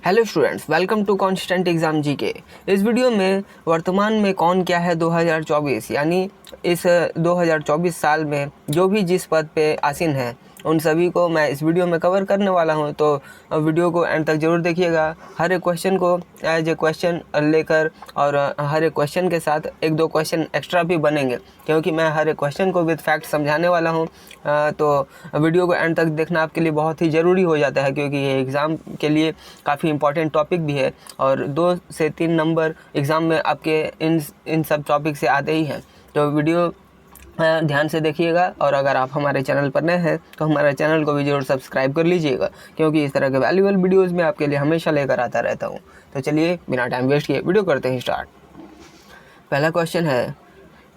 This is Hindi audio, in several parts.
Hello students, welcome to constant exam GK. इस वीडियो में वर्तमान में कौन क्या है 2024 यानी इस 2024 साल में जो भी जिस पद पे आसीन है उन सभी को मैं इस वीडियो में कवर करने वाला हूं। तो वीडियो को एंड तक ज़रूर देखिएगा। हर एक क्वेश्चन को एज ए क्वेश्चन लेकर और हर एक क्वेश्चन के साथ एक दो क्वेश्चन एक्स्ट्रा भी बनेंगे, क्योंकि मैं हर एक क्वेश्चन को विद फैक्ट समझाने वाला हूं। तो वीडियो को एंड तक देखना आपके लिए बहुत ही ज़रूरी हो जाता है, क्योंकि ये एग्ज़ाम के लिए काफ़ी इंपॉर्टेंट टॉपिक भी है और 2 से 3 नंबर एग्ज़ाम में आपके इन सब टॉपिक से आते ही हैं। तो वीडियो ध्यान से देखिएगा और अगर आप हमारे चैनल पर नए हैं तो हमारे चैनल को भी ज़रूर सब्सक्राइब कर लीजिएगा, क्योंकि इस तरह के वैल्यूएबल वीडियोस में आपके लिए हमेशा लेकर आता रहता हूँ। तो चलिए बिना टाइम वेस्ट किए वीडियो करते हैं स्टार्ट। पहला क्वेश्चन है,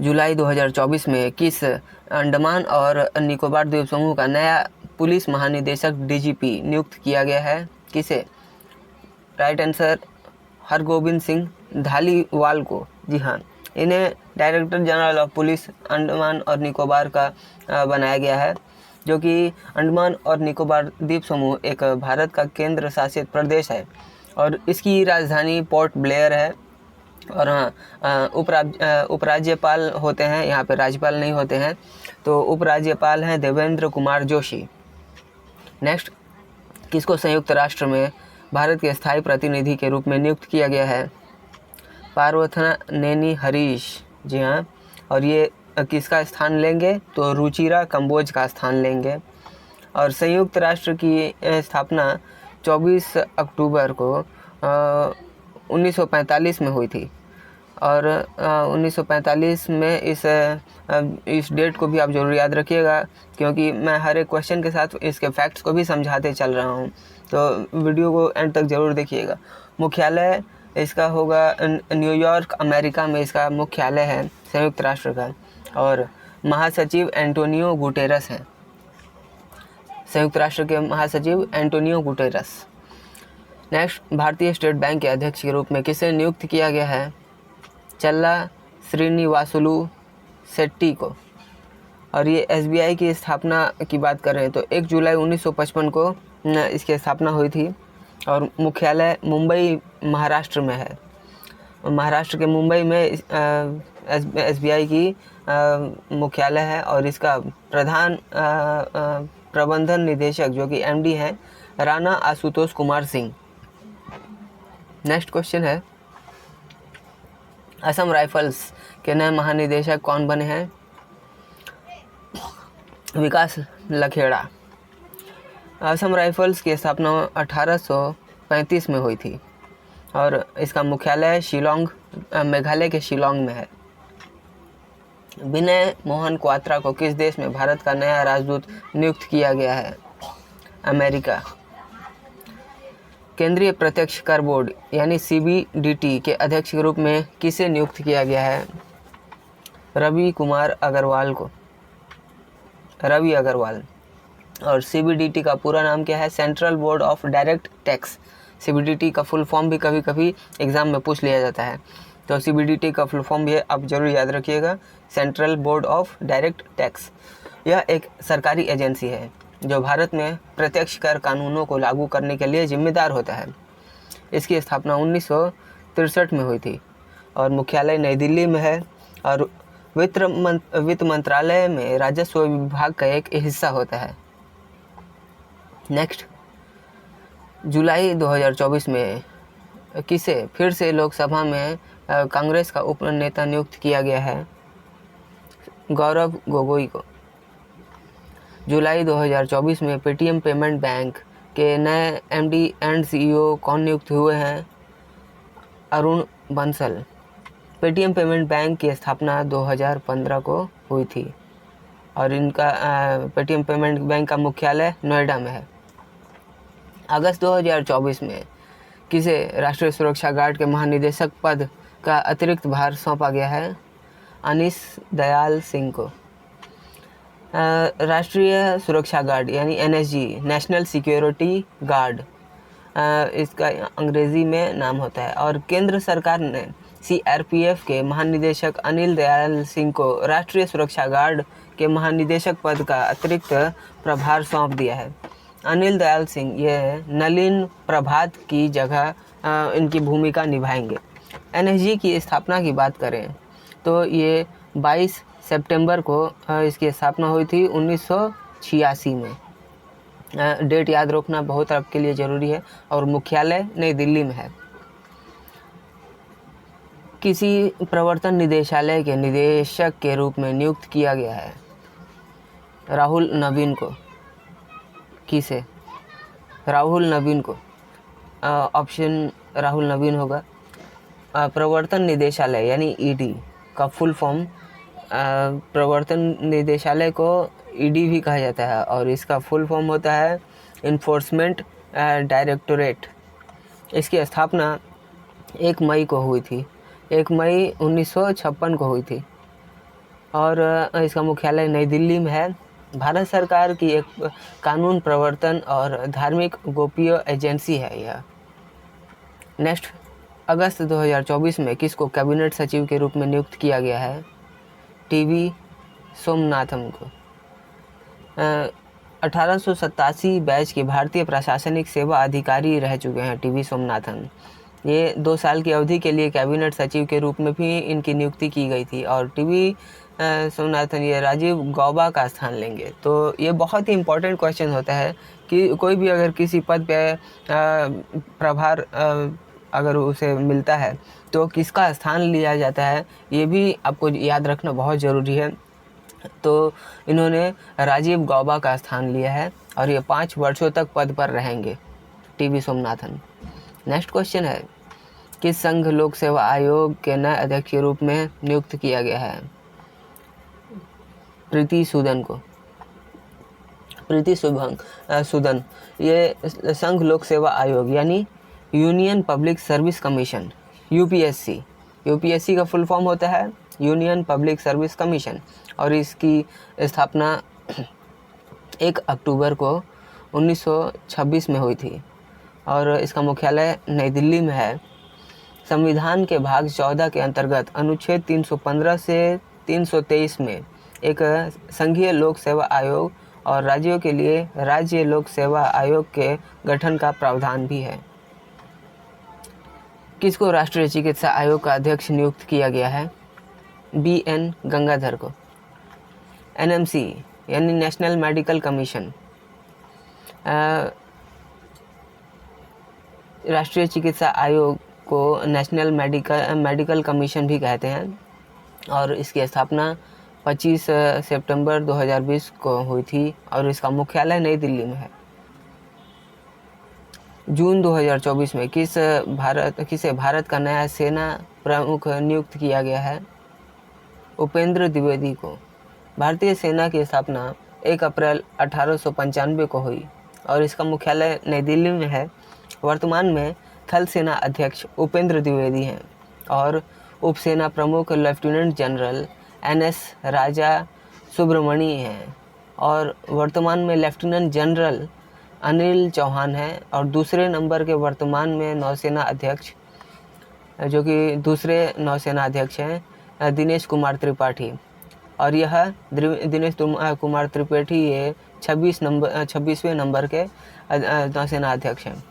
जुलाई 2024 में किस अंडमान और निकोबार द्वीप समूह का नया पुलिस महानिदेशक डीजीपी नियुक्त किया गया है? किसे? राइट आंसर हरगोविंद सिंह धालीवाल को। जी हाँ, इन्हें director general of police Andaman और निकोबार का बनाया गया है, जो कि अंडमान और निकोबार द्वीप समूह एक भारत का केंद्र शासित प्रदेश है और इसकी राजधानी पोर्ट ब्लेयर है। और हाँ, उपराज्यपाल होते हैं, यहाँ पे राज्यपाल नहीं होते हैं। तो उपराज्यपाल हैं देवेंद्र कुमार जोशी। नेक्स्ट, किसको संयुक्त राष्ट्र में भारत के स्थायी प्रतिनिधि के रूप में नियुक्त किया गया है? पार्वथना नेनी हरीश। जी हाँ, और ये किसका स्थान लेंगे? तो रुचिरा कंबोज का स्थान लेंगे। और संयुक्त राष्ट्र की स्थापना 24 अक्टूबर को 1945 में हुई थी और 1945 में इस डेट को भी आप जरूर याद रखिएगा, क्योंकि मैं हर एक क्वेश्चन के साथ इसके फैक्ट्स को भी समझाते चल रहा हूँ। तो वीडियो को एंड तक ज़रूर देखिएगा। मुख्यालय इसका होगा न्यूयॉर्क, अमेरिका में इसका मुख्यालय है संयुक्त राष्ट्र का। और महासचिव एंटोनियो गुटेरस हैं, संयुक्त राष्ट्र के महासचिव एंटोनियो गुटेरस। नेक्स्ट, भारतीय स्टेट बैंक के अध्यक्ष के रूप में किसे नियुक्त किया गया है? चल्ला श्रीनिवासुलु शेट्टी को। और ये एसबीआई की स्थापना की बात कर रहे हैं तो 1 जुलाई 1955 को इसकी स्थापना हुई थी और मुख्यालय मुंबई महाराष्ट्र में है। महाराष्ट्र के मुंबई में एसबीआई की मुख्यालय है और इसका प्रधान प्रबंधन निदेशक जो कि एमडी हैं राणा आशुतोष कुमार सिंह। नेक्स्ट क्वेश्चन है, असम राइफल्स के नए महानिदेशक कौन बने हैं? विकास लखेड़ा। असम राइफल्स की स्थापना 1835 में हुई थी और इसका मुख्यालय शिलोंग, मेघालय के शिलोंग में है। विनय मोहन क्वात्रा को किस देश में भारत का नया राजदूत नियुक्त किया गया है? अमेरिका। केंद्रीय प्रत्यक्ष कर बोर्ड यानी सीबीडीटी के अध्यक्ष के रूप में किसे नियुक्त किया गया है? रवि कुमार अग्रवाल को, रवि अग्रवाल। और सीबीडीटी का पूरा नाम क्या है? Central board of direct tax. CBDT का फुल फॉर्म भी कभी कभी एग्जाम में पूछ लिया जाता है, तो सीबीडीटी का फुल फॉर्म भी आप जरूर याद रखिएगा, central board of direct tax. यह एक सरकारी एजेंसी है जो भारत में प्रत्यक्ष कर कानूनों को लागू करने के लिए जिम्मेदार होता है। इसकी स्थापना 1963 में हुई थी और मुख्यालय नई दिल्ली में है और वित्त मंत्रालय में राजस्व विभाग का एक हिस्सा होता है। नेक्स्ट, जुलाई 2024 में किसे फिर से लोकसभा में कांग्रेस का उपनेता नियुक्त किया गया है? गौरव गोगोई को। जुलाई 2024 में पेटीएम पेमेंट बैंक के नए एमडी एंड सीईओ कौन नियुक्त हुए हैं? Arun Bansal. Paytm payment bank की स्थापना 2015 को हुई थी और इनका पेटीएम पेमेंट बैंक का मुख्यालय नोएडा में है। अगस्त 2024 में किसे राष्ट्रीय सुरक्षा गार्ड के महानिदेशक पद का अतिरिक्त भार सौंपा गया है? अनीस दयाल सिंह को। राष्ट्रीय सुरक्षा गार्ड यानी एनएसजी, नेशनल सिक्योरिटी गार्ड, इसका अंग्रेज़ी में नाम होता है। और केंद्र सरकार ने सीआरपीएफ के महानिदेशक अनिल दयाल सिंह को राष्ट्रीय सुरक्षा गार्ड के महानिदेशक पद का अतिरिक्त प्रभार सौंप दिया है। अनिल दयाल सिंह ये नलिन प्रभात की जगह इनकी भूमिका निभाएंगे। एनएसजी की स्थापना की बात करें तो ये 22 सितंबर को इसकी स्थापना हुई थी 1986 में। डेट याद रखना बहुत आपके लिए ज़रूरी है। और मुख्यालय नई दिल्ली में है। किसी प्रवर्तन निदेशालय के निदेशक के रूप में नियुक्त किया गया है राहुल नवीन को। किसे? राहुल नवीन को। ऑप्शन राहुल नवीन होगा। प्रवर्तन निदेशालय यानी ईडी का फुल फॉर्म, प्रवर्तन निदेशालय को ईडी भी कहा जाता है और इसका फुल फॉर्म होता है इन्फोर्समेंट डायरेक्टोरेट। इसकी स्थापना 1 मई को हुई थी, 1 मई 1956 को हुई थी और इसका मुख्यालय नई दिल्ली में है। भारत सरकार की एक कानून प्रवर्तन और धार्मिक गोपनीय एजेंसी है यह। नेक्स्ट, अगस्त 2024 में किसको कैबिनेट सचिव के रूप में नियुक्त किया गया है? टीवी सोमनाथन को। 1887 बैच के भारतीय प्रशासनिक सेवा अधिकारी रह चुके हैं टीवी सोमनाथन। ये 2 साल की अवधि के लिए कैबिनेट सचिव के रूप में भी इनकी नियुक्ति की गई थी और टीवी सोमनाथन ये राजीव गौबा का स्थान लेंगे। तो ये बहुत ही इम्पोर्टेंट क्वेश्चन होता है कि कोई भी अगर किसी पद पे प्रभार अगर उसे मिलता है तो किसका स्थान लिया जाता है, ये भी आपको याद रखना बहुत ज़रूरी है। तो इन्होंने राजीव गौबा का स्थान लिया है और ये 5 वर्षों तक पद पर रहेंगे टीवी सोमनाथन। नेक्स्ट क्वेश्चन है, किस संघ लोक सेवा आयोग के नए अध्यक्ष के रूप में नियुक्त किया गया है? प्रीति सूदन को। प्रीति सूदन ये संघ लोक सेवा आयोग यानी union public service commission UPSC का फुल फॉर्म होता है यूनियन पब्लिक सर्विस कमीशन और इसकी स्थापना 1 अक्टूबर को 1926 में हुई थी और इसका मुख्यालय नई दिल्ली में है। संविधान के भाग 14 के अंतर्गत अनुच्छेद 315 से 323 में एक संघीय लोक सेवा आयोग और राज्यों के लिए राज्य लोक सेवा आयोग के गठन का प्रावधान भी है। किसको राष्ट्रीय चिकित्सा आयोग का अध्यक्ष नियुक्त किया गया है? BN गंगाधर को। NMC यानी नेशनल मेडिकल कमीशन, राष्ट्रीय चिकित्सा आयोग को नेशनल मेडिकल कमीशन भी कहते हैं और इसकी स्थापना 25 सितंबर 2020 को हुई थी और इसका मुख्यालय नई दिल्ली में है। जून 2024 में किसे भारत का नया सेना प्रमुख नियुक्त किया गया है? उपेंद्र द्विवेदी को। भारतीय सेना की स्थापना 1 अप्रैल 1895 को हुई और इसका मुख्यालय नई दिल्ली में है। वर्तमान में थल सेना अध्यक्ष उपेंद्र द्विवेदी हैं और उपसेना प्रमुख लेफ्टिनेंट जनरल NS राजा सुब्रमणी हैं और वर्तमान में लेफ्टिनेंट जनरल अनिल चौहान हैं और दूसरे नंबर के वर्तमान में नौसेना अध्यक्ष जो कि दूसरे नौसेना अध्यक्ष हैं दिनेश कुमार त्रिपाठी और यह दिनेश कुमार त्रिपाठी ये 26वें नंबर के नौसेना अध्यक्ष हैं।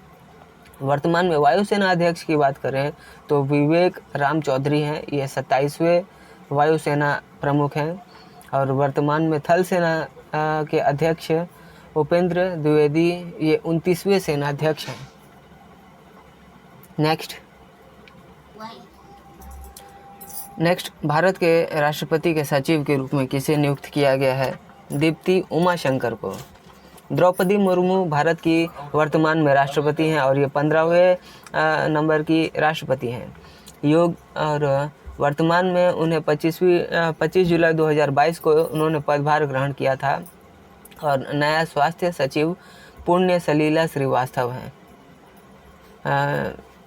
वर्तमान में वायुसेना अध्यक्ष की बात करें तो विवेक राम चौधरी हैं, ये 27वें वायुसेना प्रमुख हैं और वर्तमान में थल सेना के अध्यक्ष उपेंद्र द्विवेदी ये 29वें सेनाध्यक्ष हैं। नेक्स्ट भारत के राष्ट्रपति के सचिव के रूप में किसे नियुक्त किया गया है? दीप्ति उमाशंकर को। द्रौपदी मुर्मू भारत की वर्तमान में राष्ट्रपति हैं और ये 15वें नंबर की राष्ट्रपति हैं। योग और वर्तमान में उन्हें 25 जुलाई 2022 को उन्होंने पदभार ग्रहण किया था और नया स्वास्थ्य सचिव पुण्य सलीला श्रीवास्तव हैं।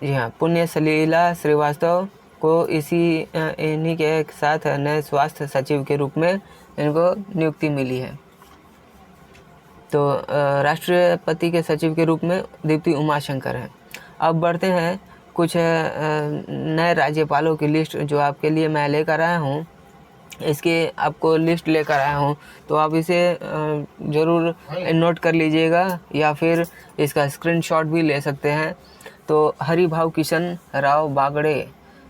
जी हाँ, पुण्य सलीला श्रीवास्तव को इन्हीं के साथ नए स्वास्थ्य सचिव के रूप में इनको नियुक्ति मिली है। तो राष्ट्रपति के सचिव के रूप में दीप्ति उमाशंकर हैं। अब बढ़ते हैं कुछ नए राज्यपालों की लिस्ट जो आपके लिए मैं लेकर आया हूँ इसके आपको लिस्ट लेकर आया हूँ, तो आप इसे ज़रूर नोट कर लीजिएगा या फिर इसका स्क्रीनशॉट भी ले सकते हैं। तो हरिभाऊ किशन राव बागड़े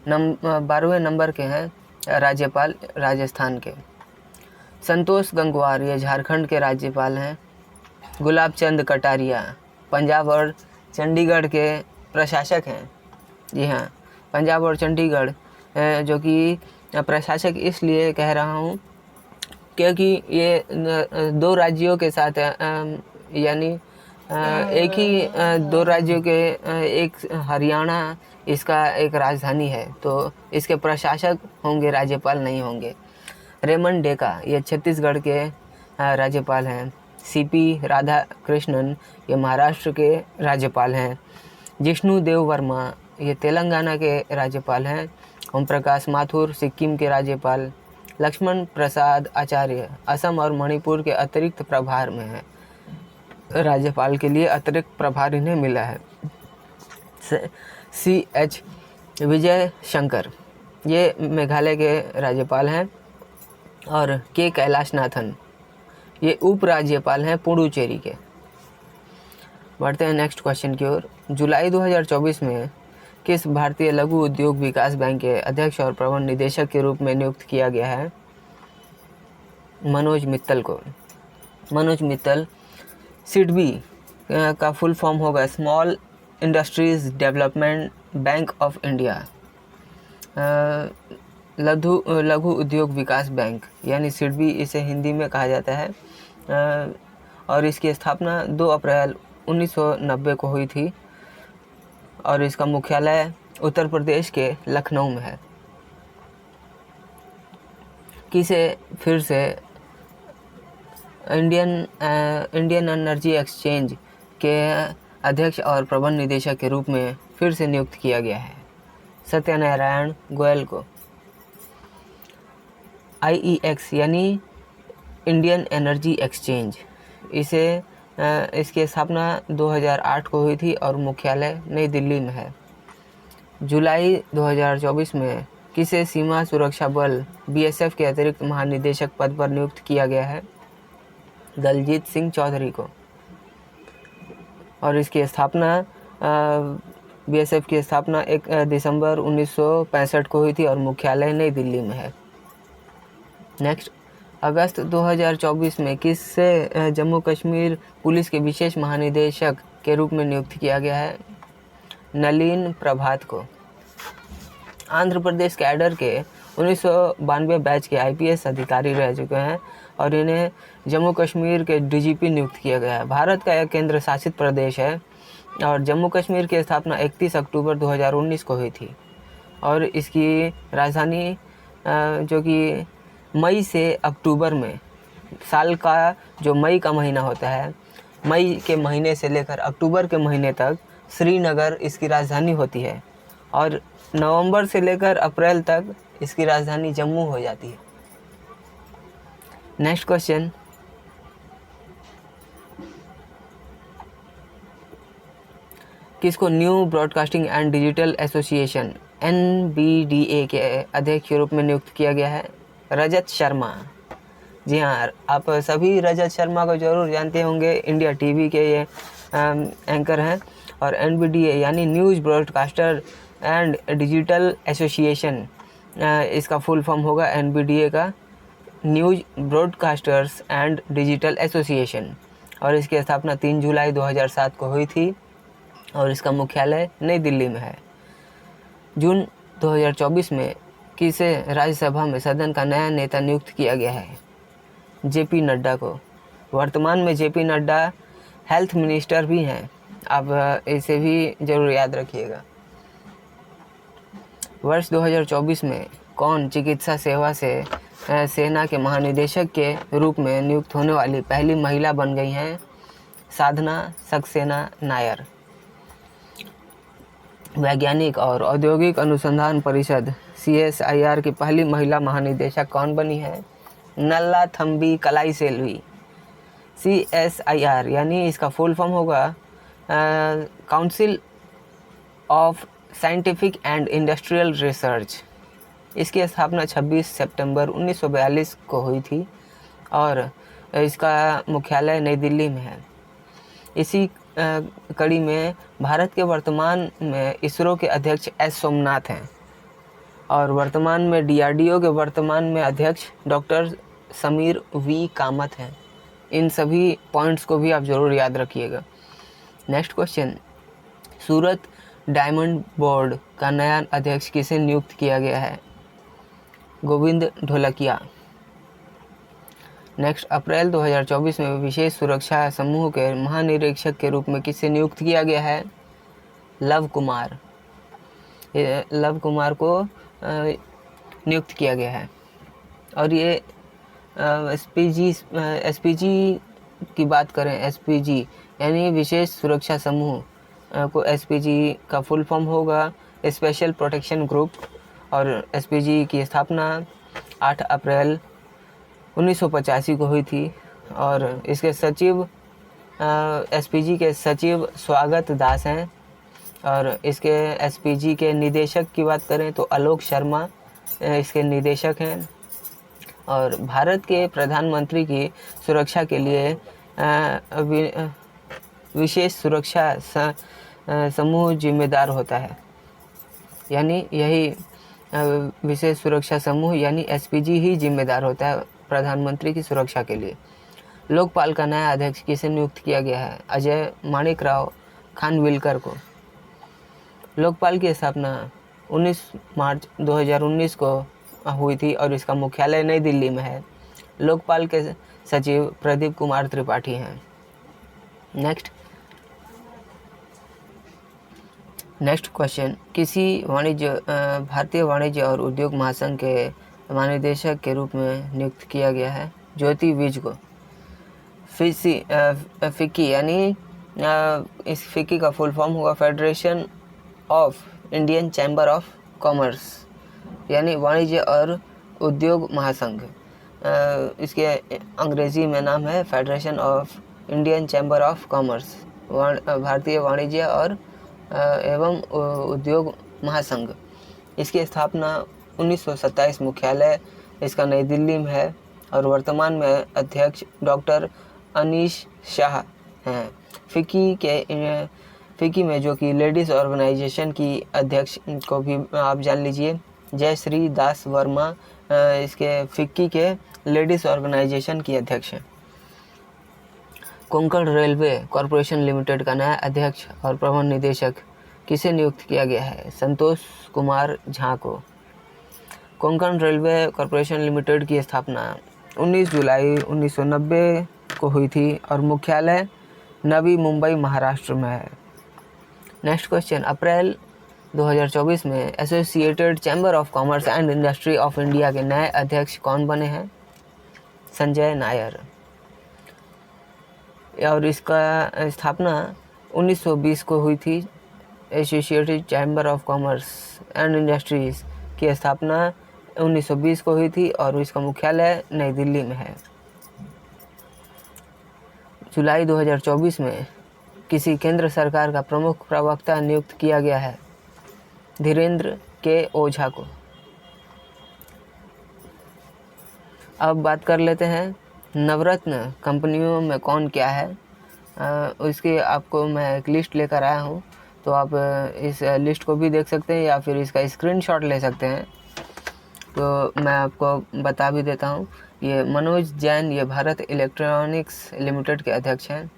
12वें नंबर के हैं राज्यपाल राजस्थान के। संतोष गंगवार ये झारखंड के राज्यपाल हैं। गुलाब चंद कटारिया पंजाब और चंडीगढ़ के प्रशासक हैं। जी हाँ, पंजाब और चंडीगढ़ जो कि प्रशासक इसलिए कह रहा हूँ क्योंकि ये दो राज्यों के साथ यानी एक ही दो राज्यों के एक हरियाणा इसका एक राजधानी है, तो इसके प्रशासक होंगे, राज्यपाल नहीं होंगे। रेमन डेका ये छत्तीसगढ़ के राज्यपाल हैं। सीपी राधा कृष्णन ये महाराष्ट्र के राज्यपाल हैं। जिष्णु देव वर्मा ये तेलंगाना के राज्यपाल हैं। ओम प्रकाश माथुर सिक्किम के राज्यपाल। लक्ष्मण प्रसाद आचार्य असम और मणिपुर के अतिरिक्त प्रभार में हैं। राज्यपाल के लिए अतिरिक्त प्रभार इन्हें मिला है। CH विजय शंकर ये मेघालय के राज्यपाल हैं। और के कैलाशनाथन ये उपराज्यपाल हैं पुडुचेरी के। बढ़ते हैं नेक्स्ट क्वेश्चन की ओर। जुलाई 2024 में किस भारतीय लघु उद्योग विकास बैंक के अध्यक्ष और प्रबंध निदेशक के रूप में नियुक्त किया गया है मनोज मित्तल को? मनोज मित्तल सिडबी का फुल फॉर्म होगा small industries development bank of India, लघु उद्योग विकास बैंक यानी सिडबी इसे हिंदी में कहा जाता है। और इसकी स्थापना 2 अप्रैल 1990 को हुई थी और इसका मुख्यालय उत्तर प्रदेश के लखनऊ में है। किसे फिर से इंडियन एनर्जी एक्सचेंज के अध्यक्ष और प्रबंध निदेशक के रूप में फिर से नियुक्त किया गया है? सत्यनारायण गोयल को। IEX यानी इंडियन एनर्जी एक्सचेंज इसकी स्थापना 2008 को हुई थी और मुख्यालय नई दिल्ली में है। जुलाई 2024 में किसे सीमा सुरक्षा बल BSF के अतिरिक्त महानिदेशक पद पर नियुक्त किया गया है? दलजीत सिंह चौधरी को। और इसकी स्थापना BSF की स्थापना 1 दिसंबर 1965 को हुई थी और मुख्यालय नई दिल्ली में है। नेक्स्ट, अगस्त 2024 में किससे जम्मू कश्मीर पुलिस के विशेष महानिदेशक के रूप में नियुक्त किया गया है? नलिन प्रभात को। आंध्र प्रदेश कैडर के 1992 बैच के IPS अधिकारी रह चुके हैं और इन्हें जम्मू कश्मीर के DGP नियुक्त किया गया है। भारत का एक केंद्र शासित प्रदेश है और जम्मू कश्मीर की स्थापना 31 अक्टूबर 2019 को हुई थी और इसकी राजधानी जो कि मई से अक्टूबर में, साल का जो मई का महीना होता है, मई के महीने से लेकर अक्टूबर के महीने तक श्रीनगर इसकी राजधानी होती है और नवंबर से लेकर अप्रैल तक इसकी राजधानी जम्मू हो जाती है। नेक्स्ट क्वेश्चन, किसको new broadcasting and digital association NBDA के अध्यक्ष के रूप में नियुक्त किया गया है? रजत शर्मा। जी हाँ, आप सभी रजत शर्मा को ज़रूर जानते होंगे, इंडिया टीवी के ये एंकर हैं। और NBDA यानी news broadcaster and digital association, इसका फुल फॉर्म होगा NBDA का, news broadcasters and digital association. और इसकी स्थापना 3 जुलाई 2007 को हुई थी और इसका मुख्यालय नई दिल्ली में है। जून 2024 में किसे राज्यसभा में सदन का नया नेता नियुक्त किया गया है? JP नड्डा को। वर्तमान में JP नड्डा हेल्थ मिनिस्टर भी हैं, आप इसे भी ज़रूर याद रखिएगा। वर्ष 2024 में कौन चिकित्सा सेवा से सेना के महानिदेशक के रूप में नियुक्त होने वाली पहली महिला बन गई हैं? साधना सक्सेना नायर। वैज्ञानिक और औद्योगिक अनुसंधान परिषद CSIR की पहली महिला महानिदेशक कौन बनी है? नल्लाथम्बी कलाईसेल्वी। CSIR यानी इसका फुल फॉर्म होगा council of scientific and industrial research. इसकी स्थापना 26 सितंबर 1942 को हुई थी और इसका मुख्यालय नई दिल्ली में है। इसी कड़ी में भारत के वर्तमान में इसरो के अध्यक्ष एस सोमनाथ हैं और वर्तमान में DRDO के वर्तमान में अध्यक्ष डॉक्टर समीर वी कामत हैं। इन सभी पॉइंट्स को भी आप ज़रूर याद रखिएगा। नेक्स्ट क्वेश्चन, सूरत डायमंड बोर्ड का नया अध्यक्ष किसे नियुक्त किया गया है? गोविंद ढोलकिया। नेक्स्ट, अप्रैल 2024 में विशेष सुरक्षा समूह के महानिरीक्षक के रूप में किसे नियुक्त किया गया है? लव कुमार। लव कुमार को नियुक्त किया गया है और ये SPG की बात करें, SPG यानी विशेष सुरक्षा समूह को SPG का फुल फॉर्म होगा स्पेशल प्रोटेक्शन ग्रुप और SPG की स्थापना 8 अप्रैल 1985 को हुई थी और इसके सचिव SPG के सचिव स्वागत दास हैं और इसके SPG के निदेशक की बात करें तो आलोक शर्मा इसके निदेशक हैं और भारत के प्रधानमंत्री की सुरक्षा के लिए विशेष सुरक्षा समूह जिम्मेदार होता है, यानी यही विशेष सुरक्षा समूह यानी SPG ही जिम्मेदार होता है प्रधानमंत्री की सुरक्षा के लिए। लोकपाल का नया अध्यक्ष किसे नियुक्त किया गया है? अजय माणिकराव खानविलकर को। लोकपाल की स्थापना 19 मार्च 2019 को हुई थी और इसका मुख्यालय नई दिल्ली में है। लोकपाल के सचिव प्रदीप कुमार त्रिपाठी हैं। नेक्स्ट क्वेश्चन, किसी भारतीय वाणिज्य और उद्योग महासंघ के महानिदेशक के रूप में नियुक्त किया गया है? ज्योति विज को। फिक्की यानी इस फिक्की का फुल फॉर्म होगा federation of Indian chamber of commerce यानी वाणिज्य और उद्योग महासंघ। इसके अंग्रेज़ी में नाम है federation of Indian chamber of commerce, भारतीय वाणिज्य और एवं उद्योग महासंघ। इसकी स्थापना 1927, मुख्यालय इसका नई दिल्ली में है और वर्तमान में अध्यक्ष डॉक्टर अनीश शाह हैं। फिक्की में जो कि लेडीज़ ऑर्गेनाइजेशन की अध्यक्ष को भी आप जान लीजिए, जयश्री दास वर्मा इसके फिक्की के लेडीज़ ऑर्गेनाइजेशन की अध्यक्ष हैं। कोंकण रेलवे कॉरपोरेशन लिमिटेड का नया अध्यक्ष और प्रबंध निदेशक किसे नियुक्त किया गया है? संतोष कुमार झा को। कोंकण रेलवे कॉरपोरेशन लिमिटेड की स्थापना 19 जुलाई 1990 को हुई थी और मुख्यालय नवी मुंबई महाराष्ट्र में है। नेक्स्ट क्वेश्चन, अप्रैल 2024 में associated chamber of commerce and industry of India के नए अध्यक्ष कौन बने हैं? संजय नायर। और इसका स्थापना 1920 को हुई थी। Associated chamber of commerce and industries की स्थापना 1920 को हुई थी और इसका मुख्यालय नई दिल्ली में है। जुलाई 2024 में किसी केंद्र सरकार का प्रमुख प्रवक्ता नियुक्त किया गया है? धीरेन्द्र के ओझा को। अब बात कर लेते हैं नवरत्न कंपनियों में कौन क्या है। उसके आपको मैं एक लिस्ट लेकर आया हूँ, तो आप इस लिस्ट को भी देख सकते हैं या फिर इसका स्क्रीनशॉट ले सकते हैं। तो मैं आपको बता भी देता हूँ, ये मनोज जैन ये भारत इलेक्ट्रॉनिक्स लिमिटेड के अध्यक्ष हैं।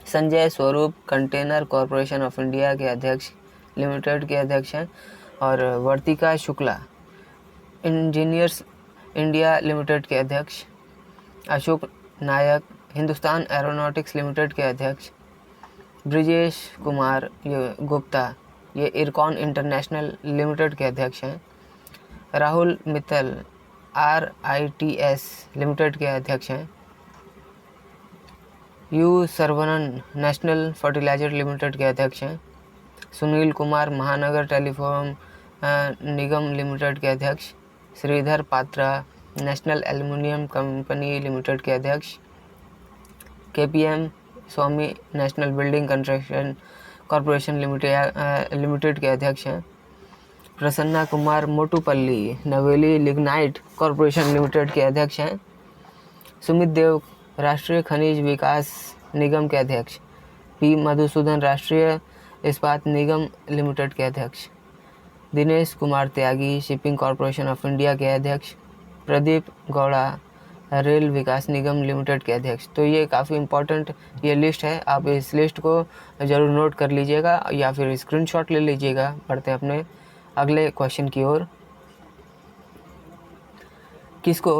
संजय स्वरूप कंटेनर कॉरपोरेशन ऑफ इंडिया के अध्यक्ष लिमिटेड के अध्यक्ष हैं और वर्तिका शुक्ला इंजीनियर्स इंडिया लिमिटेड के अध्यक्ष। अशोक नायक हिंदुस्तान एरोनॉटिक्स लिमिटेड के अध्यक्ष। ब्रिजेश कुमार ये गुप्ता ये इरकॉन इंटरनेशनल लिमिटेड के अध्यक्ष हैं। राहुल मित्तल RITS लिमिटेड के अध्यक्ष हैं। U Saravanan national fertiliser limited के अध्यक्ष हैं। सुनील कुमार महानगर टेलीफोन निगम लिमिटेड के अध्यक्ष। Sridhar Patra national aluminium company limited के अध्यक्ष। KPM Swamy national building construction corporation limited के अध्यक्ष हैं। प्रसन्ना कुमार मोटुपल्ली नवेली लिग्नाइट कॉरपोरेशन लिमिटेड के अध्यक्ष हैं। सुमित देव राष्ट्रीय खनिज विकास निगम के अध्यक्ष। पी मधुसूदन राष्ट्रीय इस्पात निगम लिमिटेड के अध्यक्ष। दिनेश कुमार त्यागी शिपिंग कॉरपोरेशन ऑफ इंडिया के अध्यक्ष। प्रदीप गौड़ा रेल विकास निगम लिमिटेड के अध्यक्ष। तो ये काफ़ी इम्पोर्टेंट ये लिस्ट है, आप इस लिस्ट को ज़रूर नोट कर लीजिएगा या फिर स्क्रीनशॉट ले लीजिएगा। बढ़ते हैं अपने अगले क्वेश्चन की ओर। किसको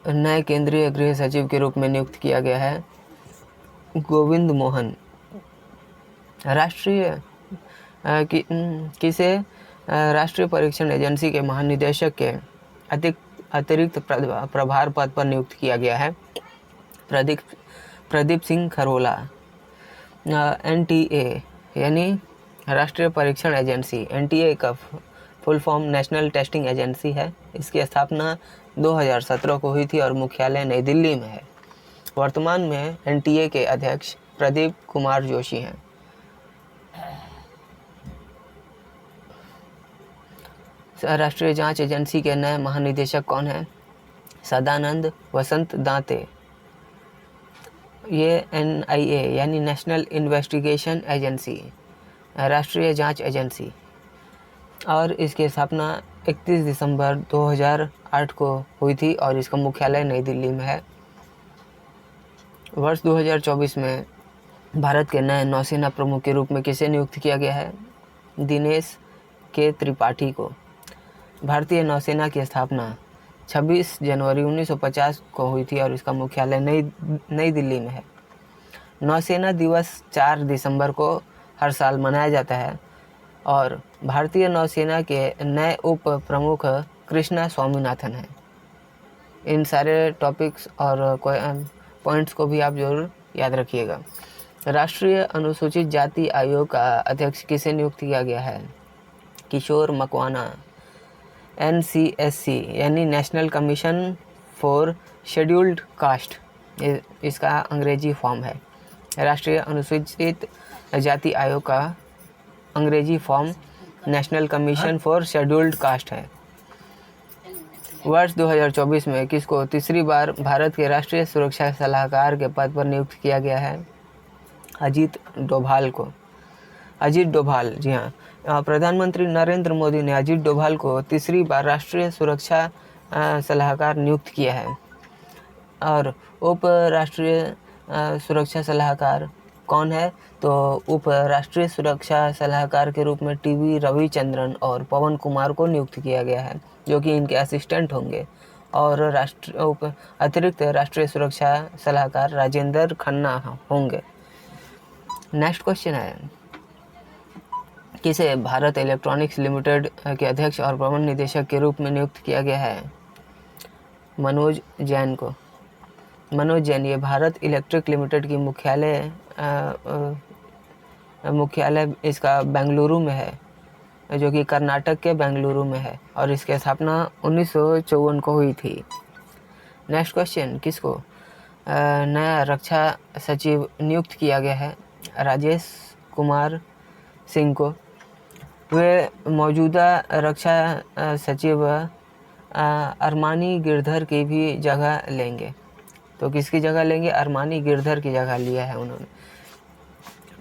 नए केंद्रीय गृह सचिव के रूप में नियुक्त किया गया है? गोविंद मोहन। किसे राष्ट्रीय परीक्षण एजेंसी के महानिदेशक के अतिरिक्त प्रभार पद पर नियुक्त किया गया है? प्रदीप सिंह खरोला। NTA यानी राष्ट्रीय परीक्षण एजेंसी, NTA का full form national testing agency है। इसकी स्थापना 2017 को हुई थी और मुख्यालय नई दिल्ली में है। वर्तमान में NTA के अध्यक्ष प्रदीप कुमार जोशी हैं। राष्ट्रीय जांच एजेंसी के नए महानिदेशक कौन हैं? सदानंद वसंत दांते। ये NIA यानी नेशनल इन्वेस्टिगेशन एजेंसी, राष्ट्रीय जांच एजेंसी, और इसकी स्थापना 31 दिसंबर 2008 को हुई थी और इसका मुख्यालय नई दिल्ली में है। वर्ष 2024 में भारत के नए नौसेना प्रमुख के रूप में किसे नियुक्त किया गया है? दिनेश के त्रिपाठी को। भारतीय नौसेना की स्थापना 26 जनवरी 1950 को हुई थी और इसका मुख्यालय नई दिल्ली में है। नौसेना दिवस 4 दिसंबर को हर साल मनाया जाता है और भारतीय नौसेना के नए उप प्रमुख कृष्णा स्वामीनाथन हैं। इन सारे टॉपिक्स और पॉइंट्स को भी आप जरूर याद रखिएगा। राष्ट्रीय अनुसूचित जाति आयोग का अध्यक्ष किसे नियुक्त किया गया है? किशोर मकवाना। NCSC यानी national commission for scheduled caste, इसका अंग्रेजी फॉर्म है। राष्ट्रीय अनुसूचित जाति आयोग का अंग्रेजी form national commission for scheduled caste है। वर्ष 2024 में किसको तीसरी बार भारत के राष्ट्रीय सुरक्षा सलाहकार के पद पर नियुक्त किया गया है? अजीत डोभाल को। अजीत डोभाल, जी हाँ, प्रधानमंत्री नरेंद्र मोदी ने अजीत डोभाल को तीसरी बार राष्ट्रीय सुरक्षा सलाहकार नियुक्त किया है। और उप राष्ट्रीय सुरक्षा सलाहकार कौन है? तो उप राष्ट्रीय सुरक्षा सलाहकार के रूप में TV रविचंद्रन और पवन कुमार को नियुक्त किया गया है, जो कि इनके असिस्टेंट होंगे। और अतिरिक्त राष्ट्रीय सुरक्षा सलाहकार राजेंद्र खन्ना होंगे। नेक्स्ट क्वेश्चन है, किसे भारत इलेक्ट्रॉनिक्स लिमिटेड के अध्यक्ष और प्रबंध निदेशक के रूप में नियुक्त किया गया है? मनोज जैन को। मनोज जैन, ये भारत इलेक्ट्रिक लिमिटेड की मुख्यालय इसका बेंगलुरु में है, जो कि कर्नाटक के बेंगलुरु में है और इसकी स्थापना 1954 को हुई थी। नेक्स्ट क्वेश्चन, किसको नया रक्षा सचिव नियुक्त किया गया है? राजेश कुमार सिंह को। वे मौजूदा रक्षा सचिव अरमानी गिरधर की भी जगह लेंगे। तो किसकी जगह लेंगे? अरमानी गिरधर की जगह लिया है उन्होंने।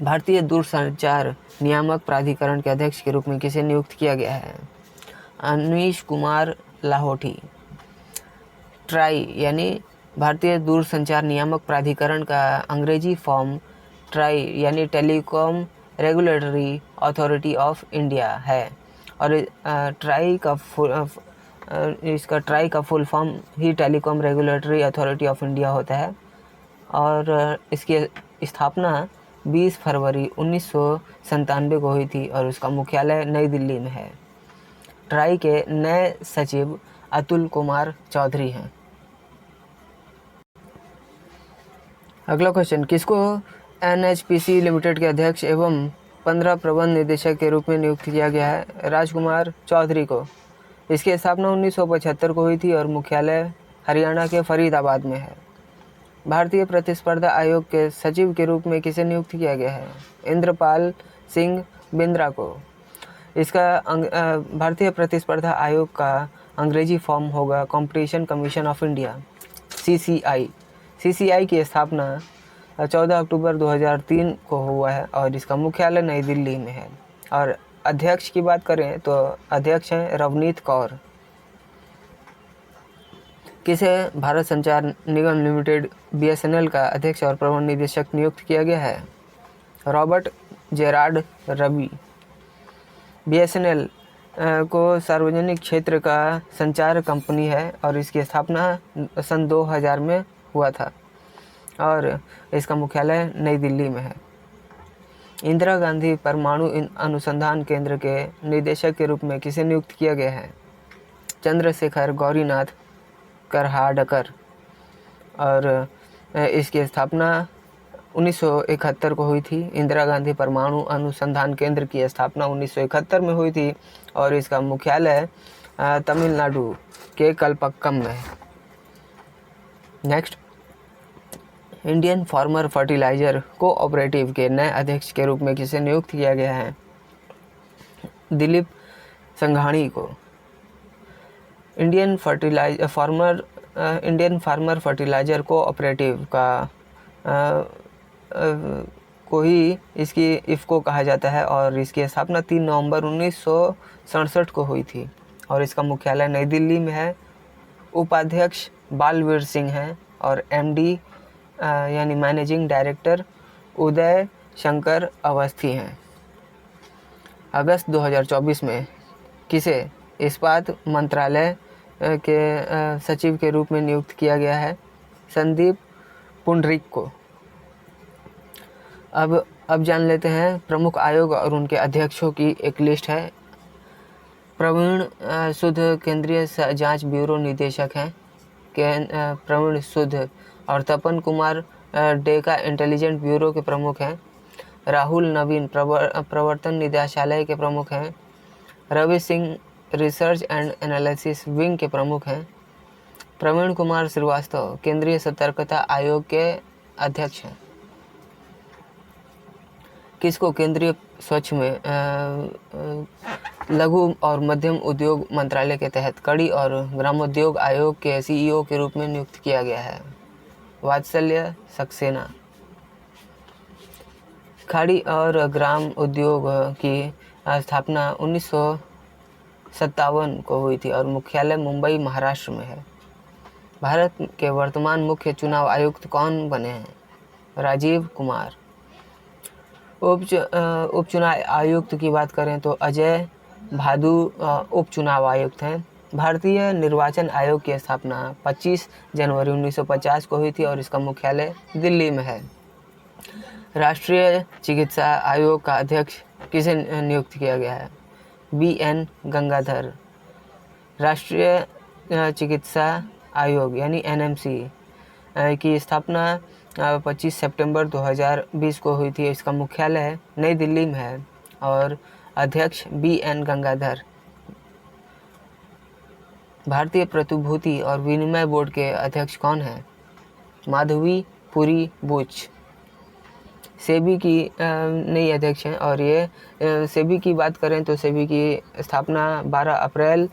भारतीय दूरसंचार नियामक प्राधिकरण के अध्यक्ष के रूप में किसे नियुक्त किया गया है? अनीश कुमार लाहोटी। ट्राई यानी भारतीय दूरसंचार नियामक प्राधिकरण का अंग्रेजी फॉर्म ट्राई यानी telecom regulatory authority of India है। और ट्राई का full form he telecom regulatory authority of India होता है। और इसकी स्थापना 20 फरवरी 1997 को हुई थी और उसका मुख्यालय नई दिल्ली में है। ट्राई के नए सचिव अतुल कुमार चौधरी हैं। अगला क्वेश्चन, किसको NHPC लिमिटेड के अध्यक्ष एवं 15 प्रबंध निदेशक के रूप में नियुक्त किया गया है? राजकुमार चौधरी को। इसकी स्थापना 1975 को हुई थी और मुख्यालय हरियाणा के फरीदाबाद में है। भारतीय प्रतिस्पर्धा आयोग के सचिव के रूप में किसे नियुक्त किया गया है? इंद्रपाल सिंह बिंद्रा को। भारतीय प्रतिस्पर्धा आयोग का अंग्रेजी फॉर्म होगा competition commission of India, CCI। CCI की स्थापना 14 अक्टूबर 2003 को हुआ है और इसका मुख्यालय नई दिल्ली में है। और अध्यक्ष की बात करें तो अध्यक्ष हैं रवनीत कौर। किसे भारत संचार निगम लिमिटेड BSNL का अध्यक्ष और प्रबंध निदेशक नियुक्त किया गया है? Robert Gerrard Ravi. BSNL को सार्वजनिक क्षेत्र का संचार कंपनी है और इसकी स्थापना सन 2000 में हुआ था और इसका मुख्यालय नई दिल्ली में है। इंदिरा गांधी परमाणु अनुसंधान केंद्र के निदेशक के रूप में किसे नियुक्त किया गया है? चंद्रशेखर गौरीनाथ करहाडकर। और इसकी स्थापना 1971 को हुई थी। इंदिरा गांधी परमाणु अनुसंधान केंद्र की स्थापना 1971 में हुई थी और इसका मुख्यालय तमिलनाडु के कलपक्कम में है। Next, Indian farmer fertiliser cooperative के नए अध्यक्ष के रूप में किसे नियुक्त किया गया है? दिलीप संघाणी को। इंडियन फार्मर फर्टिलाइजर कोऑपरेटिव का को ही इसकी इफ़को कहा जाता है और इसकी स्थापना 3 नवंबर 1967 को हुई थी और इसका मुख्यालय नई दिल्ली में है। उपाध्यक्ष बालवीर सिंह हैं और MD यानी मैनेजिंग डायरेक्टर उदय शंकर अवस्थी हैं। अगस्त 2024 में किसे इस्पात मंत्रालय के सचिव के रूप में नियुक्त किया गया है? संदीप पुंडरीक को। अब जान लेते हैं प्रमुख आयोग और उनके अध्यक्षों की एक लिस्ट है। प्रवीण सुध केंद्रीय जांच ब्यूरो निदेशक हैं। प्रवीण सुध और तपन कुमार डेका इंटेलिजेंट ब्यूरो के प्रमुख हैं। राहुल नवीन प्रवर्तन निदेशालय के प्रमुख हैं। Ravi Singh research and analysis wing के प्रमुख हैं। प्रवीण कुमार श्रीवास्तव केंद्रीय सतर्कता आयोग के अध्यक्ष हैं। किसको केंद्रीय स्वच्छ में लघु और मध्यम उद्योग मंत्रालय के तहत कड़ी और ग्रामोद्योग आयोग के CEO के रूप में नियुक्त किया गया है? वात्सल्य सक्सेना। खाड़ी और ग्राम उद्योग की स्थापना 1957 को हुई थी और मुख्यालय मुंबई महाराष्ट्र में है। भारत के वर्तमान मुख्य चुनाव आयुक्त कौन बने हैं? राजीव कुमार। उपचुनाव आयुक्त की बात करें तो अजय भादु उपचुनाव आयुक्त हैं। भारतीय निर्वाचन आयोग की स्थापना 25 जनवरी 1950 को हुई थी और इसका मुख्यालय दिल्ली में है। राष्ट्रीय चिकित्सा आयोग का अध्यक्ष किसे नियुक्त किया गया है? BN गंगाधर। राष्ट्रीय चिकित्सा आयोग यानी NMC की स्थापना 25 सितंबर 2020 को हुई थी। इसका मुख्यालय नई दिल्ली में है और अध्यक्ष BN गंगाधर। भारतीय प्रतिभूति और विनिमय बोर्ड के अध्यक्ष कौन हैं? माधवी पुरी बुच। सेबी की नई अध्यक्ष हैं और ये सेबी की बात करें तो सेबी की स्थापना 12 अप्रैल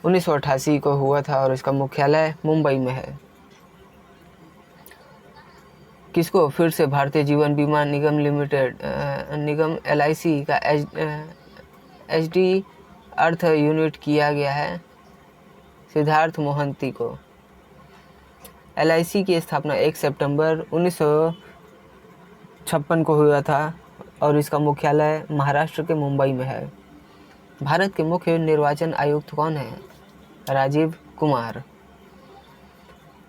1988 को हुआ था और इसका मुख्यालय मुंबई में है। किसको फिर से भारतीय जीवन बीमा निगम लिमिटेड निगम LIC का HD अर्थ यूनिट किया गया है? सिद्धार्थ मोहंती को। LIC की स्थापना 1 सितंबर 1956 को हुआ था और इसका मुख्यालय महाराष्ट्र के मुंबई में है। भारत के मुख्य निर्वाचन आयुक्त कौन हैं? राजीव कुमार।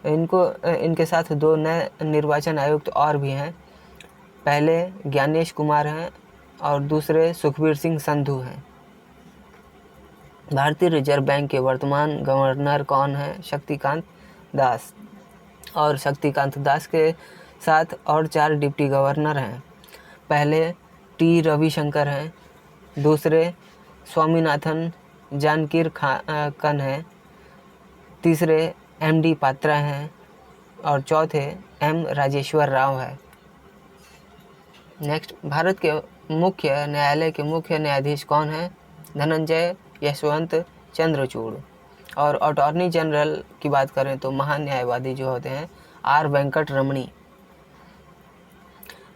इनके साथ 2 नए निर्वाचन आयुक्त और भी हैं। पहले ज्ञानेश कुमार हैं और दूसरे सुखबीर सिंह संधू हैं। भारतीय रिजर्व बैंक के वर्तमान गवर्नर कौन हैं? शक्तिकांत दास। और शक्तिकांत दास के साथ और 4 डिप्टी गवर्नर हैं। पहले T रविशंकर हैं, दूसरे स्वामीनाथन जानकीरकन हैं, तीसरे MD पात्रा हैं और चौथे M राजेश्वर राव है। नेक्स्ट, भारत के मुख्य न्यायालय के मुख्य न्यायाधीश कौन हैं? धनंजय यशवंत चंद्रचूड़। और अटॉर्नी जनरल की बात करें तो महान्यायवादी जो होते हैं आर वेंकट रमणी।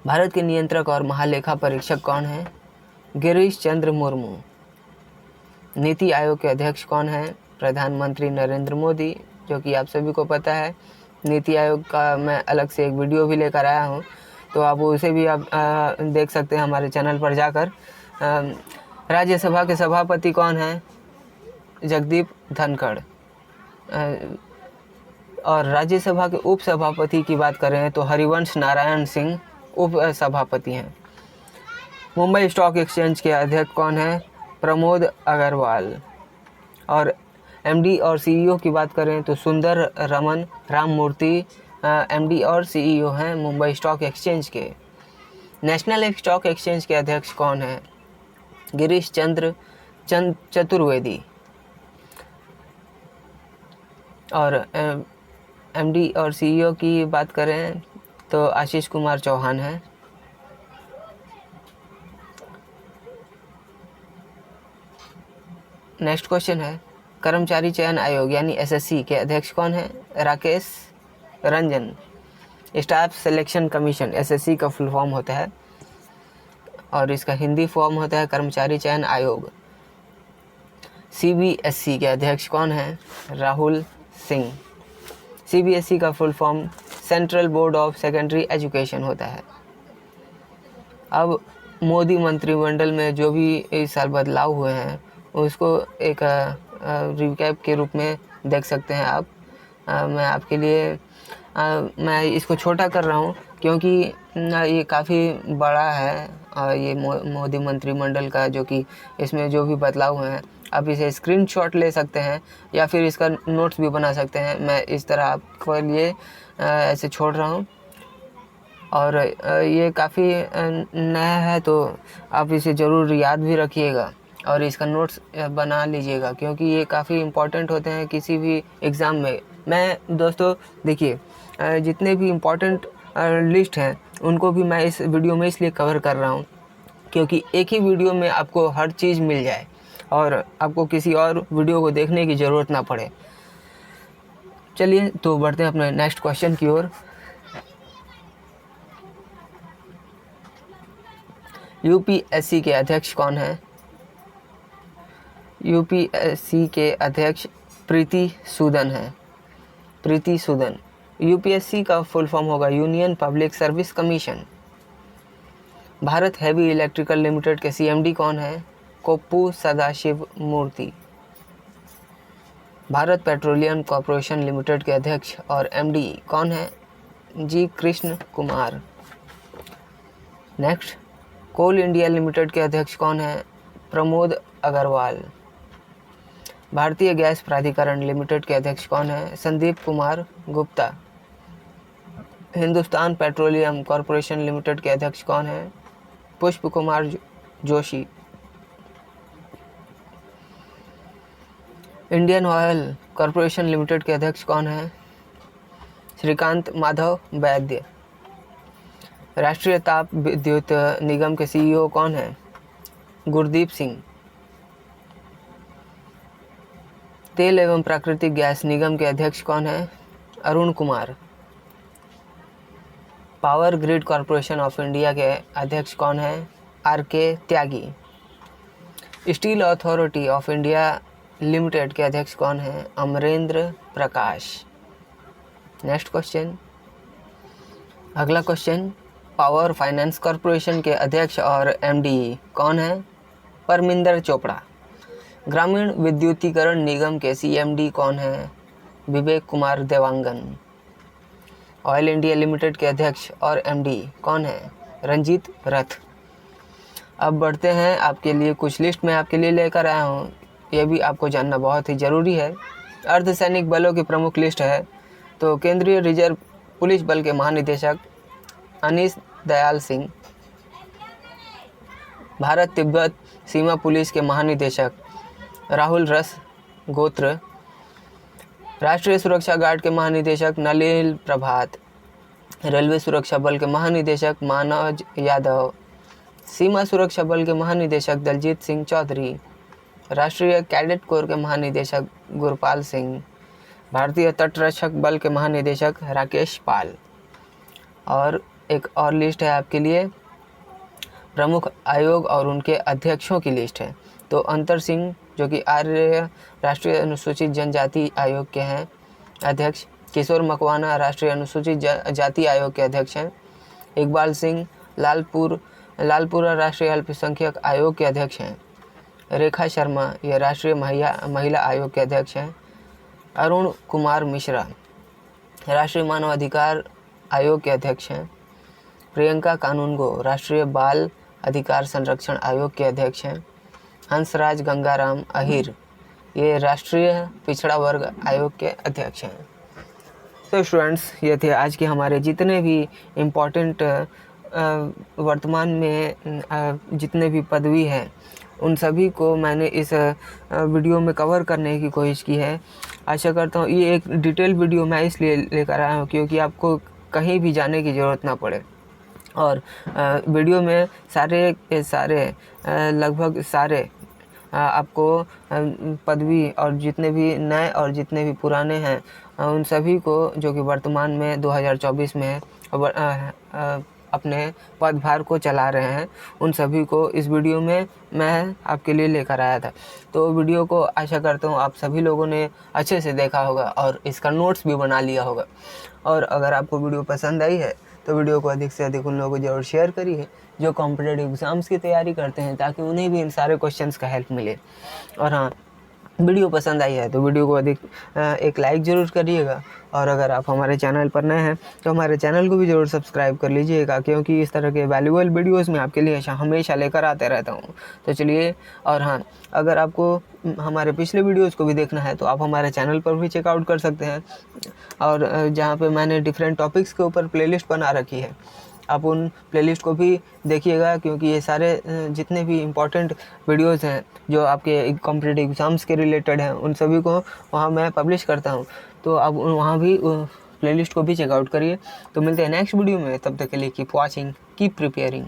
भारत के नियंत्रक और महालेखा परीक्षक कौन है? गिरीश चंद्र मुर्मू। नीति आयोग के अध्यक्ष कौन है? प्रधानमंत्री नरेंद्र मोदी, जो कि आप सभी को पता है। नीति आयोग का मैं अलग से एक वीडियो भी लेकर आया हूँ, तो आप उसे भी आप देख सकते हैं हमारे चैनल पर जाकर। राज्यसभा के सभापति कौन है? जगदीप धनखड़। और राज्यसभा के उपसभापति की बात करें तो हरिवंश नारायण सिंह उप सभापति हैं। मुंबई स्टॉक एक्सचेंज के अध्यक्ष कौन है? प्रमोद अग्रवाल। और एमडी और सीईओ की बात करें तो सुंदर रमन राममूर्ति एमडी और सीईओ हैं मुंबई स्टॉक एक्सचेंज के। नेशनल स्टॉक एक्सचेंज के अध्यक्ष कौन है? गिरीश चंद्र चतुर्वेदी। और एमडी और सीईओ की बात करें तो आशीष कुमार चौहान है। नेक्स्ट क्वेश्चन है, कर्मचारी चयन आयोग यानी एसएससी के अध्यक्ष कौन है? Rakesh Ranjan. Staff selection commission SSC का फुल फॉर्म होता है और इसका हिंदी फॉर्म होता है कर्मचारी चयन आयोग। सीबीएसई के अध्यक्ष कौन है? राहुल सिंह। सीबीएसई का full form central board of secondary education होता है। अब मोदी मंत्रिमंडल में जो भी इस साल बदलाव हुए हैं उसको एक रिकैप के रूप में देख सकते हैं आप। मैं आपके लिए मैं इसको छोटा कर रहा हूँ क्योंकि ये काफ़ी बड़ा है। ये मोदी मंत्रिमंडल का जो कि इसमें जो भी बदलाव हुए हैं आप इसे स्क्रीनशॉट ले सकते हैं या फिर इसका नोट्स भी बना सकते हैं। मैं इस तरह आपके लिए ऐसे छोड़ रहा हूँ। और ये काफ़ी नया है तो आप इसे ज़रूर याद भी रखिएगा और इसका नोट्स बना लीजिएगा क्योंकि ये काफ़ी इम्पॉर्टेंट होते हैं किसी भी एग्ज़ाम में। मैं दोस्तों देखिए जितने भी इम्पॉर्टेंट लिस्ट हैं उनको भी मैं इस वीडियो में इसलिए कवर कर रहा हूँ क्योंकि एक ही वीडियो में आपको हर चीज़ मिल जाए और आपको किसी और वीडियो को देखने की ज़रूरत ना पड़े। चलिए तो बढ़ते हैं अपने नेक्स्ट क्वेश्चन की ओर। यूपीएससी के अध्यक्ष कौन है? यूपीएससी के अध्यक्ष प्रीति सूदन है। प्रीति सूदन। यूपीएससी का फुल फॉर्म होगा union public service commission. Bharat heavy electrical limited के सीएमडी कौन है? कोप्पू सदाशिव मूर्ति। भारत पेट्रोलियम कॉरपोरेशन लिमिटेड के अध्यक्ष और एमडी कौन है? जी कृष्ण कुमार। नेक्स्ट, कोल इंडिया लिमिटेड के अध्यक्ष कौन है? प्रमोद अग्रवाल। भारतीय गैस प्राधिकरण लिमिटेड के अध्यक्ष कौन है? Sandeep Kumar Gupta. Hindustan petroleum corporation limited के अध्यक्ष कौन है? पुष्प Kumar Joshi. Indian oil corporation limited के अध्यक्ष कौन है? श्रीकांत माधव वैद्य। राष्ट्रीय ताप विद्युत निगम के सीईओ कौन है? गुरदीप सिंह। तेल एवं प्राकृतिक गैस निगम के अध्यक्ष कौन है? Arun Kumar. Power grid corporation of India के अध्यक्ष कौन है? R K. Tyagi. Steel authority of India limited के अध्यक्ष कौन है? अमरेंद्र प्रकाश। नेक्स्ट क्वेश्चन, अगला क्वेश्चन, पावर फाइनेंस कॉरपोरेशन के अध्यक्ष और एमडी कौन है? परमिंदर चोपड़ा। ग्रामीण विद्युतीकरण निगम के सीएमडी कौन है? Vivek Kumar Devangan. Oil India limited के अध्यक्ष और एमडी कौन है? रंजीत रथ। अब बढ़ते हैं, आपके लिए कुछ लिस्ट में आपके लिए लेकर आया हूँ, यह भी आपको जानना बहुत ही ज़रूरी है। अर्धसैनिक बलों की प्रमुख लिस्ट है तो केंद्रीय रिजर्व पुलिस बल के महानिदेशक अनीस दयाल सिंह, भारत तिब्बत सीमा पुलिस के महानिदेशक राहुल रस गोत्र, राष्ट्रीय सुरक्षा गार्ड के महानिदेशक नलिन प्रभात, रेलवे सुरक्षा बल के महानिदेशक मानव यादव, सीमा सुरक्षा बल के महानिदेशक दलजीत सिंह चौधरी, राष्ट्रीय कैडेट कोर के महानिदेशक गुरपाल सिंह, भारतीय तटरक्षक बल के महानिदेशक राकेश पाल। और एक और लिस्ट है आपके लिए, प्रमुख आयोग और उनके अध्यक्षों की लिस्ट है। तो अंतर सिंह जो कि आर्य राष्ट्रीय अनुसूचित जनजाति आयोग के हैं अध्यक्ष, किशोर मकवाना राष्ट्रीय अनुसूचित जाति आयोग के अध्यक्ष हैं, इकबाल सिंह लालपुरा राष्ट्रीय अल्पसंख्यक आयोग के अध्यक्ष हैं, रेखा शर्मा ये राष्ट्रीय महिला आयोग के अध्यक्ष हैं, अरुण कुमार मिश्रा राष्ट्रीय मानवाधिकार आयोग के अध्यक्ष हैं, प्रियंका कानूनगो राष्ट्रीय बाल अधिकार संरक्षण आयोग के अध्यक्ष हैं, हंसराज गंगाराम अहिर ये राष्ट्रीय पिछड़ा वर्ग आयोग के अध्यक्ष हैं। तो स्टूडेंट्स, ये थे आज के हमारे जितने भी इम्पोर्टेंट वर्तमान में जितने भी पदवी हैं उन सभी को मैंने इस वीडियो में कवर करने की कोशिश की है। आशा करता हूँ ये एक डिटेल वीडियो मैं इसलिए लेकर आया हूँ क्योंकि आपको कहीं भी जाने की ज़रूरत ना पड़े, और वीडियो में सारे लगभग सारे आपको पदवी और जितने भी नए और जितने भी पुराने हैं उन सभी को जो कि वर्तमान में 2024 में अपने पदभार को चला रहे हैं उन सभी को इस वीडियो में मैं आपके लिए लेकर आया था। तो वीडियो को आशा करता हूँ आप सभी लोगों ने अच्छे से देखा होगा और इसका नोट्स भी बना लिया होगा। और अगर आपको वीडियो पसंद आई है तो वीडियो को अधिक से अधिक उन लोगों को जरूर शेयर करिए जो कॉम्पिटिटिव एग्ज़ाम्स की तैयारी करते हैं, ताकि उन्हें भी इन सारे क्वेश्चंस का हेल्प मिले। और हाँ, वीडियो पसंद आई है तो वीडियो को अधिक एक लाइक ज़रूर करिएगा, और अगर आप हमारे चैनल पर नए हैं तो हमारे चैनल को भी ज़रूर सब्सक्राइब कर लीजिएगा, क्योंकि इस तरह के वैल्यूएबल वीडियोस में आपके लिए हमेशा लेकर आते रहता हूँ। तो चलिए, और हाँ, अगर आपको हमारे पिछले वीडियोस को भी देखना है तो आप हमारे चैनल पर भी चेकआउट कर सकते हैं, और जहाँ पे मैंने डिफरेंट टॉपिक्स के ऊपर प्लेलिस्ट बना रखी है, आप उन प्लेलिस्ट को भी देखिएगा, क्योंकि ये सारे जितने भी इम्पोर्टेंट वीडियोस हैं जो आपके कॉम्पिटिटिव एग्ज़ाम्स के रिलेटेड हैं उन सभी को वहाँ मैं पब्लिश करता हूँ। तो आप वहाँ भी प्लेलिस्ट को भी चेकआउट करिए। तो मिलते हैं नेक्स्ट वीडियो में, तब तक के लिए कीप वॉचिंग, कीप प्रिपेयरिंग।